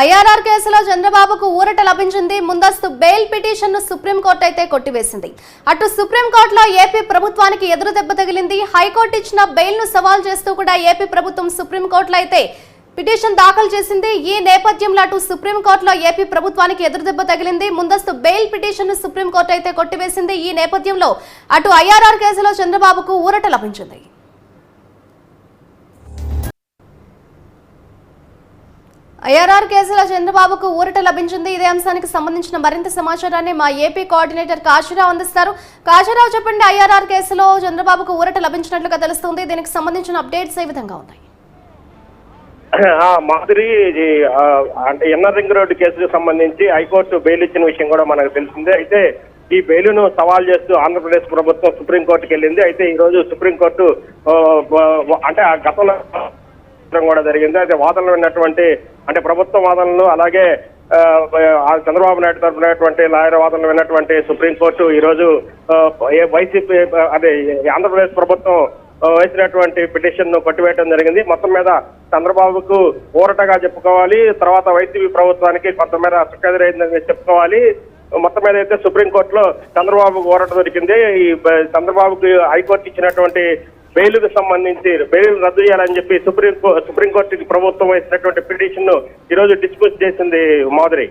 IRR కేసులో చంద్రబాబుకు ఊరట లభించింది. ముందస్తు బెయిల్ పిటిషన్ ను సుప్రీంకోర్టు అయితే కొట్టివేసింది. అటు సుప్రీంకోర్టులో ఏపీ ప్రభుత్వానికి ఎదురు దెబ్బ తగిలింది. హైకోర్టు ఇచ్చిన బెయిల్ ను సవాల్ చేస్తూ కూడా ఏపీ ప్రభుత్వం సుప్రీంకోర్టులో అయితే పిటిషన్ దాఖలు చేసింది. ఈ నేపథ్యంలో అటు సుప్రీంకోర్టులో ఏపీ ప్రభుత్వానికి ఎదురు దెబ్బ తగిలింది. ముందస్తు బెయిల్ పిటిషన్ ను సుప్రీంకోర్టు అయితే కొట్టివేసింది. ఈ నేపథ్యంలో అటు ఐఆర్ఆర్ కేసులో చంద్రబాబుకు ఊరట లభించింది. ఐఆర్ఆర్ కేసులో చంద్రబాబుకు ఊరట లభించింది. ఇదే అంశానికి సంబంధించిన మరింత సమాచారాన్ని మా ఏపీ కోఆర్డినేటర్ కాశీరావు అందిస్తారు. కాశీరావు, చెప్పండి, ఐఆర్ఆర్ కేసులో చంద్రబాబుకు ఊరట లభించినట్లుగా తెలుస్తుంది. దీనికి సంబంధించిన అప్డేట్స్ ఏ విధంగా ఉన్నాయి? మాధురి, అంటే ఎన్ఆర్ రింగ్ రోడ్డు కేసుకు సంబంధించి హైకోర్టు బెయిల్ ఇచ్చిన విషయం కూడా మనకు తెలిసిందే. అయితే ఈ బెయిల్ను సవాల్ చేస్తూ ఆంధ్రప్రదేశ్ ప్రభుత్వం సుప్రీంకోర్టుకి వెళ్ళింది. అయితే ఈ రోజు సుప్రీంకోర్టు అంటే ఆ గతంలో కూడా జరిగింది. అయితే వాదనలు విన్నటువంటి అంటే ప్రభుత్వ వాదనలు అలాగే చంద్రబాబు నాయుడు తరపునటువంటి లాయర్ వాదనలు విన్నటువంటి సుప్రీంకోర్టు ఈ రోజు వైసీపీ అదే ఆంధ్రప్రదేశ్ ప్రభుత్వం వేసినటువంటి పిటిషన్ ను కొట్టివేయడం జరిగింది. మొత్తం మీద చంద్రబాబుకు ఊరటగా చెప్పుకోవాలి, తర్వాత వైసీపీ ప్రభుత్వానికి కొంతమేర సుఖెదురైందని చెప్పుకోవాలి. మొత్తం మీద అయితే సుప్రీంకోర్టులో చంద్రబాబుకు ఊరట దొరికింది. ఈ చంద్రబాబుకు హైకోర్టు ఇచ్చినటువంటి బెయిల్కు సంబంధించి బెయిల్ రద్దు చేయాలని చెప్పి సుప్రీంకోర్టుకి ప్రభుత్వం వేసినటువంటి పిటిషన్ ను ఈ రోజు డిస్కస్ చేసింది మాధురి.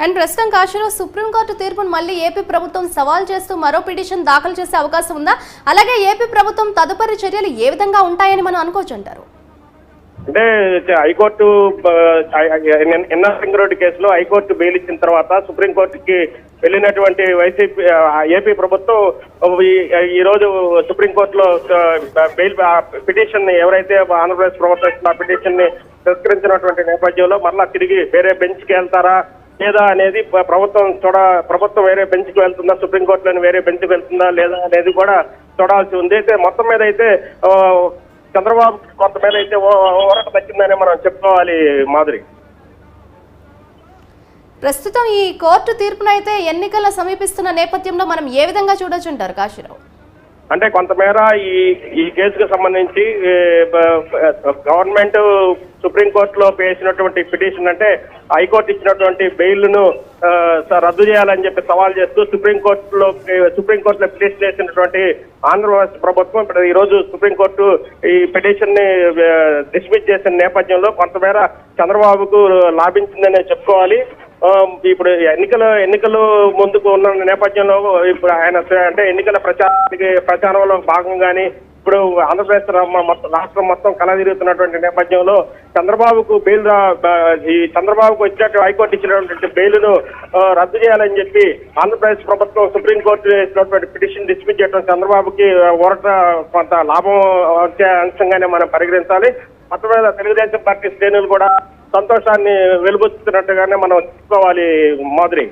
అండ్ ప్రస్తుతం కాశీలో సుప్రీంకోర్టు తీర్పును మళ్ళీ ఏపీ ప్రభుత్వం సవాల్ చేస్తూ మరో పిటిషన్ దాఖలు చేసే అవకాశం ఉందా? అలాగే ఏపీ ప్రభుత్వం తదుపరి చర్యలు ఏ విధంగా ఉంటాయని మనం అనుకోవచ్చు అంటారు? అంటే హైకోర్టు ఎన్ఆర్ రింగ్ రోడ్డు కేసులో హైకోర్టు బెయిల్ ఇచ్చిన తర్వాత సుప్రీంకోర్టుకి వెళ్ళినటువంటి వైసీపీ ఏపీ ప్రభుత్వం ఈ రోజు సుప్రీంకోర్టులో బెయిల్ పిటిషన్ ఎవరైతే ఆంధ్రప్రదేశ్ ప్రభుత్వం ఇచ్చిన పిటిషన్ ని తిరస్కరించినటువంటి నేపథ్యంలో మరలా తిరిగి వేరే బెంచ్ కి వెళ్తారా లేదా అనేది ప్రభుత్వం వేరే బెంచ్ కి వెళ్తుందా, సుప్రీంకోర్టులోని వేరే బెంచ్ కి వెళ్తుందా లేదా అనేది కూడా చూడాల్సి ఉంది. అయితే మొత్తం మీద అయితే చంద్రబాబు కొంత మీద అయితే ఊరట దక్కిందనే మనం చెప్పుకోవాలి మాధురి. ప్రస్తుతం ఈ కోర్టు తీర్పునైతే ఎన్నికల సమీపిస్తున్న నేపథ్యంలో మనం ఏ విధంగా చూడొచ్చు అంటారు కాశీరావు? అంటే కొంతమేర ఈ కేసుకు సంబంధించి గవర్నమెంట్ సుప్రీంకోర్టులో వేసినటువంటి పిటిషన్ అంటే హైకోర్టు ఇచ్చినటువంటి బెయిల్ ను రద్దు చేయాలని చెప్పి సవాల్ చేస్తూ సుప్రీంకోర్టులో పిటిషన్ వేసినటువంటి ఆంధ్రప్రదేశ్ ప్రభుత్వం ఇప్పుడు ఈ రోజు సుప్రీంకోర్టు ఈ పిటిషన్ ని డిస్మిస్ చేసిన నేపథ్యంలో కొంతమేర చంద్రబాబుకు లాభించిందనే చెప్పుకోవాలి. ఇప్పుడు ఎన్నికలు ముందుకు ఉన్న నేపథ్యంలో ఇప్పుడు ఆయన అంటే ఎన్నికల ప్రచారంలో భాగంగానే ఇప్పుడు ఆంధ్రప్రదేశ్ రాష్ట్రం మొత్తం కలదిరుగుతున్నటువంటి నేపథ్యంలో చంద్రబాబుకు చంద్రబాబుకు వచ్చినట్టు హైకోర్టు ఇచ్చినటువంటి బెయిల్ ను రద్దు చేయాలని చెప్పి ఆంధ్రప్రదేశ్ ప్రభుత్వం సుప్రీంకోర్టు వేసినటువంటి పిటిషన్ డిస్మిస్ చేయడం చంద్రబాబుకి ఊరట కొంత లాభం వచ్చే అంశంగానే మనం పరిగణించాలి. మొత్తం మీద తెలుగుదేశం పార్టీ శ్రేణులు కూడా సంతోషాన్ని వెలుబుచ్చుతున్నట్టుగానే మనం చెప్పుకోవాలి మాధురి.